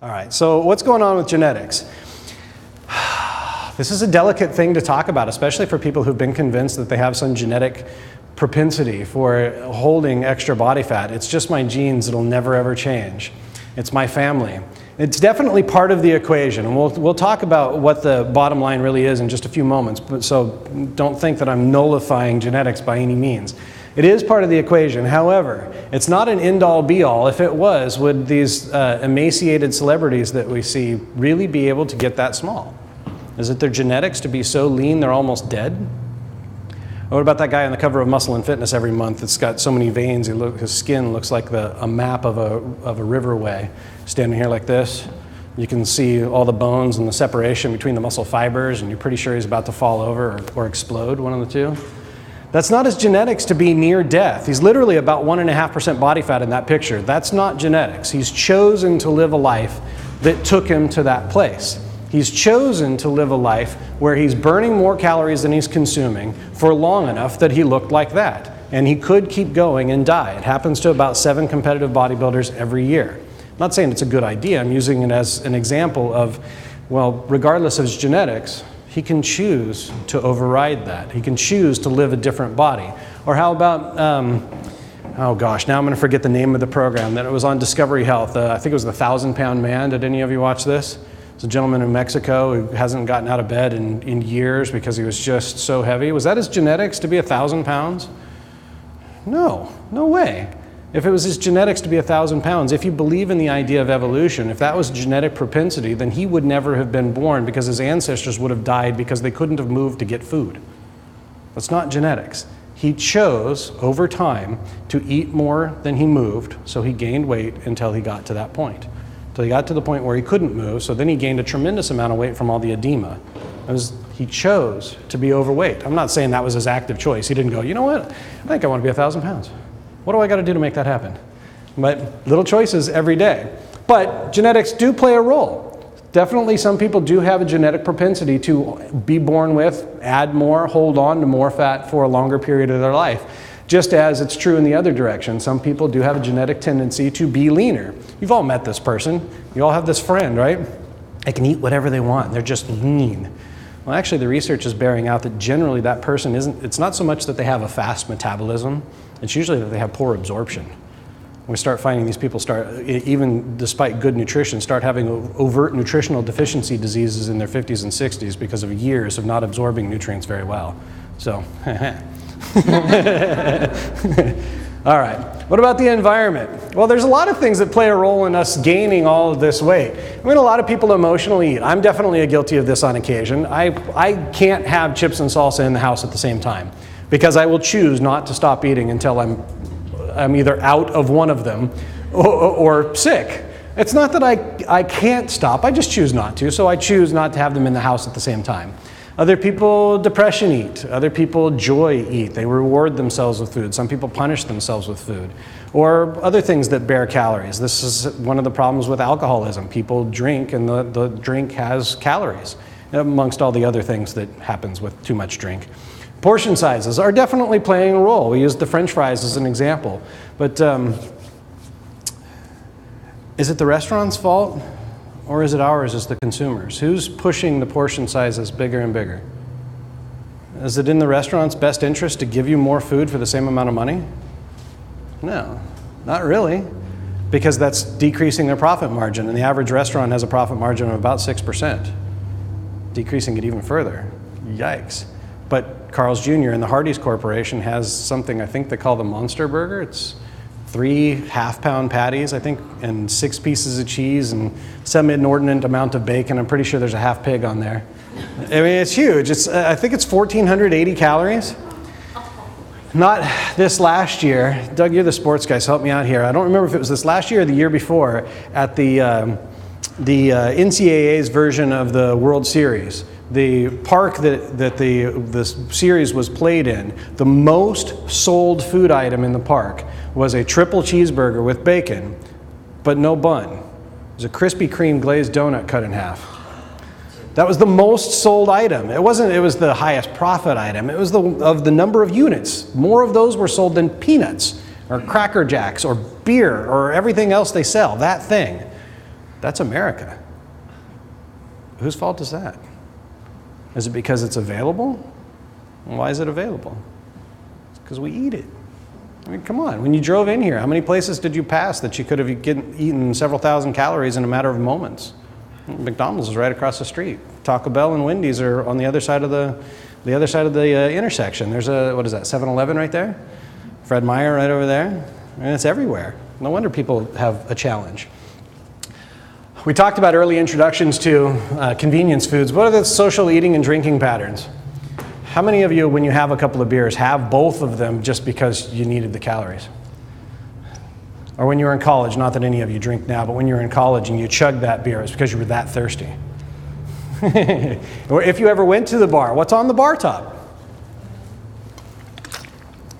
All right, so what's going on with genetics? This is a delicate thing to talk about, especially for people who've been convinced that they have some genetic propensity for holding extra body fat. It's just my genes, it'll never ever change. It's my family. It's definitely part of the equation, and we'll talk about what the bottom line really is in just a few moments, so don't think that I'm nullifying genetics by any means. It is part of the equation. However, it's not an end-all be-all. If it was, would these emaciated celebrities that we see really be able to get that small? Is it their genetics to be so lean they're almost dead? What about that guy on the cover of Muscle and Fitness every month that's got so many veins, his skin looks like a map of a riverway, standing here like this? You can see all the bones and the separation between the muscle fibers, and you're pretty sure he's about to fall over or explode, one of the two. That's not his genetics to be near death. He's literally about 1.5% body fat in that picture. That's not genetics. He's chosen to live a life that took him to that place. He's chosen to live a life where he's burning more calories than he's consuming for long enough that he looked like that. And he could keep going and die. It happens to about 7 competitive bodybuilders every year. I'm not saying it's a good idea. I'm using it as an example of, well, regardless of his genetics, he can choose to override that. He can choose to live a different body. Or how about, oh gosh, now I'm going to forget the name of the program, that it was on Discovery Health. I think it was the 1,000-pound man. Did any of you watch this? It's a gentleman in Mexico who hasn't gotten out of bed in years because he was just so heavy. Was that his genetics to be 1,000 pounds? No, no way. If it was his genetics to be 1,000 pounds, if you believe in the idea of evolution, if that was genetic propensity, then he would never have been born because his ancestors would have died because they couldn't have moved to get food. That's not genetics. He chose, over time, to eat more than he moved, so he gained weight until he got to that point. Until he got to the point where he couldn't move, so then he gained a tremendous amount of weight from all the edema. He chose to be overweight. I'm not saying that was his active choice. He didn't go, you know what, I think I want to be 1,000 pounds. What do I got to do to make that happen? But little choices every day. But genetics do play a role. Definitely some people do have a genetic propensity to be born with, add more, hold on to more fat for a longer period of their life. Just as it's true in the other direction. Some people do have a genetic tendency to be leaner. You've all met this person. You all have this friend, right? They can eat whatever they want. They're just lean. Well, actually, the research is bearing out that generally that person it's not so much that they have a fast metabolism, it's usually that they have poor absorption. We start finding these people even despite good nutrition, start having overt nutritional deficiency diseases in their 50s and 60s because of years of not absorbing nutrients very well. So, all right. What about the environment? Well, there's a lot of things that play a role in us gaining all of this weight. I mean, a lot of people emotionally eat. I'm definitely guilty of this on occasion. I can't have chips and salsa in the house at the same time because I will choose not to stop eating until I'm either out of one of them or sick. It's not that I can't stop, I just choose not to, so I choose not to have them in the house at the same time. Other people depression eat. Other people joy eat. They reward themselves with food. Some people punish themselves with food. Or other things that bear calories. This is one of the problems with alcoholism. People drink and the drink has calories, amongst all the other things that happens with too much drink. Portion sizes are definitely playing a role. We used the French fries as an example. But is it the restaurant's fault? Or is it ours as the consumers? Who's pushing the portion sizes bigger and bigger? Is it in the restaurant's best interest to give you more food for the same amount of money? No, not really, because that's decreasing their profit margin, and the average restaurant has a profit margin of about 6%. Decreasing it even further, yikes. But Carl's Jr. and the Hardee's Corporation has something I think they call the Monster Burger. It's 3 half-pound patties, I think, and 6 pieces of cheese and some inordinate amount of bacon. I'm pretty sure there's a half pig on there. I mean, it's huge. I think it's 1,480 calories. Not this last year. Doug, you're the sports guy, so help me out here. I don't remember if it was this last year or the year before at the NCAA's version of the World Series. The park that the series was played in, the most sold food item in the park was a triple cheeseburger with bacon, but no bun. It was a Krispy Kreme glazed donut cut in half. That was the most sold item. It was the highest profit item. It was of the number of units. More of those were sold than peanuts or Cracker Jacks or beer or everything else they sell, that thing. That's America. Whose fault is that? Is it because it's available? Why is it available? It's because we eat it. I mean, come on. When you drove in here, how many places did you pass that you could have eaten several thousand calories in a matter of moments? McDonald's is right across the street. Taco Bell and Wendy's are on the other side of the intersection. There's a, what is that, 7-Eleven right there? Fred Meyer right over there. And it's everywhere. No wonder people have a challenge. We talked about early introductions to convenience foods. What are the social eating and drinking patterns? How many of you, when you have a couple of beers, have both of them just because you needed the calories? Or when you were in college, not that any of you drink now, but when you were in college and you chugged that beer, it's because you were that thirsty. Or if you ever went to the bar, what's on the bar top?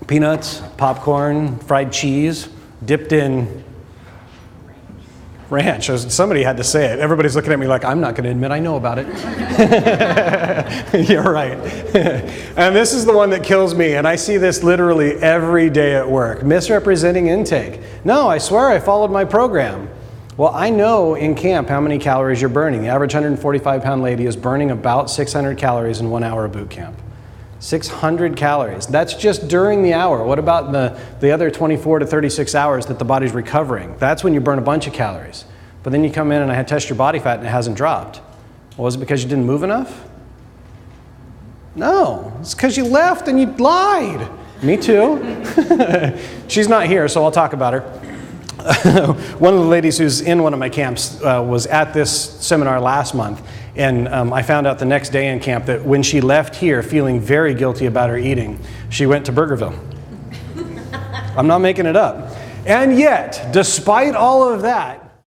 Peanuts, popcorn, fried cheese, dipped in ranch. Somebody had to say it. Everybody's looking at me like, I'm not going to admit I know about it. You're right. And this is the one that kills me, and I see this literally every day at work. Misrepresenting intake. No, I swear I followed my program. Well, I know in camp how many calories you're burning. The average 145-pound lady is burning about 600 calories in 1 hour of boot camp. 600 calories. That's just during the hour. What about the other 24 to 36 hours that the body's recovering? That's when you burn a bunch of calories. But then you come in and I test your body fat and it hasn't dropped. Well, was it because you didn't move enough? No, it's because you left and you lied. Me too. She's not here, so I'll talk about her. One of the ladies who's in one of my camps was at this seminar last month, and I found out the next day in camp that when she left here feeling very guilty about her eating, she went to Burgerville. I'm not making it up. And yet, despite all of that,